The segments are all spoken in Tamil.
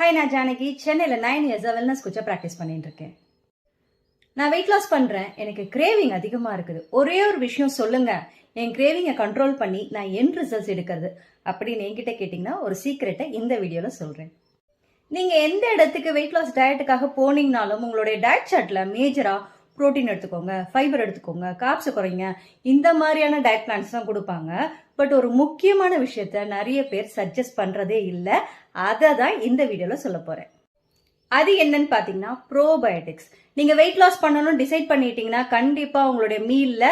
ஹாய், நான் ஜானகி. சென்னையில் 9 இயர்ஸாக வெல்னஸ் கோச்சா ப்ராக்டிஸ் பண்ணிட்டு இருக்கேன். நான் வெயிட் லாஸ் பண்ணுறேன். எனக்கு கிரேவிங் அதிகமாக இருக்குது. ஒரே ஒரு விஷயம் சொல்லுங்க, என் கிரேவிங்கை கண்ட்ரோல் பண்ணி நான் என் ரிசல்ட்ஸ் எடுக்கிறது அப்படின்னு என்கிட்ட கேட்டிங்கன்னா ஒரு சீக்ரெட்டை இந்த வீடியோவில் சொல்கிறேன். நீங்கள் எந்த இடத்துக்கு வெயிட் லாஸ் டயட்டுக்காக போனீங்கனாலும் உங்களுடைய டயட் சார்ட்டில் மேஜராக ப்ரோட்டீன் எடுத்துக்கோங்க, ஃபைபர் எடுத்துக்கோங்க, காப்ஸை குறைங்க, இந்த மாதிரியான டயட் பிளான்ஸ் தான் கொடுப்பாங்க. பட் ஒரு முக்கியமான விஷயத்த நிறைய பேர் சஜஸ்ட் பண்றதே இல்லை. அதை தான் இந்த வீடியோல சொல்ல போறேன். அது என்னன்னு பாத்தீங்கன்னா ப்ரோபயோட்டிக்ஸ். நீங்க வெயிட் லாஸ் பண்ணணும்னு டிசைட் பண்ணிட்டீங்கன்னா கண்டிப்பா உங்களுடைய மீல்ல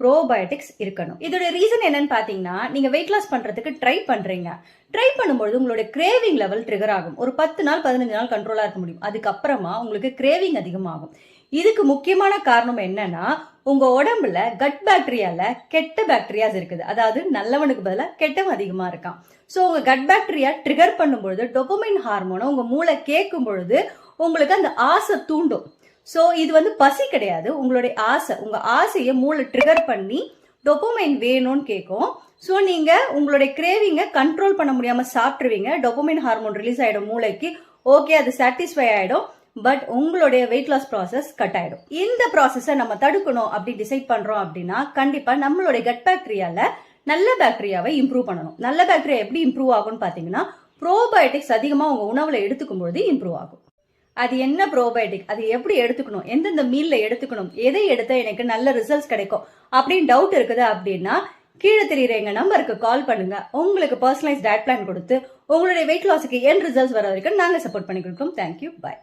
ப்ரோபயோட்டிக்ஸ் இருக்கணும். இதோட ரீசன் என்னன்னு பாத்தீங்கன்னா, நீங்க வெயிட் லாஸ் பண்றதுக்கு ட்ரை பண்றீங்க. ட்ரை பண்ணும்போது உங்களுடைய கிரேவிங் லெவல் ட்ரிகர் ஆகும். ஒரு 10 நாள் 15 நாள் கண்ட்ரோலா இருக்க முடியும். அதுக்கப்புறமா உங்களுக்கு கிரேவிங் அதிகமாகும். இதுக்கு முக்கியமான காரணம் என்னன்னா, உங்க உடம்புல கட் பாக்டீரியால கெட்ட பாக்டீரியாஸ் இருக்குது. அதாவது நல்லவனுக்கு பதிலாக கெட்டவன் அதிகமா இருக்கான். ஸோ உங்க கட் பாக்டீரியா ட்ரிகர் பண்ணும்பொழுது டோபமைன் ஹார்மோனை உங்க மூளை கேட்கும் பொழுது உங்களுக்கு அந்த ஆசை தூண்டும். ஸோ இது பசி கிடையாது, உங்களுடைய ஆசை. உங்க ஆசையை மூளை ட்ரிகர் பண்ணி டோபமைன் வேணும்னு கேட்கும். ஸோ நீங்க உங்களுடைய கிரேவிங்கை கண்ட்ரோல் பண்ண முடியாம சாப்பிட்டுருவீங்க. டோபமைன் ஹார்மோன் ரிலீஸ் ஆயிடும் மூளைக்கு. ஓகே, அது சாட்டிஸ்ஃபை ஆயிடும். பட் உங்களுடைய வெயிட் லாஸ் ப்ராசஸ் கட் ஆயிடும். இந்த ப்ராசஸை நம்ம தடுக்கணும் அப்படி டிசைட் பண்றோம் அப்படின்னா கண்டிப்பா நம்மளுடைய கட் பாக்டீரியால நல்ல பாக்டீரியாவை இம்ப்ரூவ் பண்ணணும். நல்ல பாக்டீரியா எப்படி இம்ப்ரூவ் ஆகும்னு பாத்தீங்கன்னா, ப்ரோபயோட்டிக்ஸ் அதிகமா உங்க உணவுல எடுத்துக்கும் பொழுது இம்ப்ரூவ் ஆகும். அது என்ன ப்ரோபயோட்டிக், அது எப்படி எடுத்துக்கணும், எந்தெந்த மீல்ல எடுத்துக்கணும், எதை எடுத்தா எனக்கு நல்ல ரிசல்ட்ஸ் கிடைக்கும் அப்படின்னு டவுட் இருக்குது அப்படின்னா கீழே தெரியுற எங்க நம்பருக்கு கால் பண்ணுங்க. உங்களுக்கு பர்சனலைஸ் டயட் பிளான் கொடுத்து உங்களுடைய வெயிட் லாஸுக்கு என் ரிசல்ட்ஸ் வர வரைக்கும் நாங்க சப்போர்ட் பண்ணி கொடுக்கோம். தேங்க்யூ, பாய்.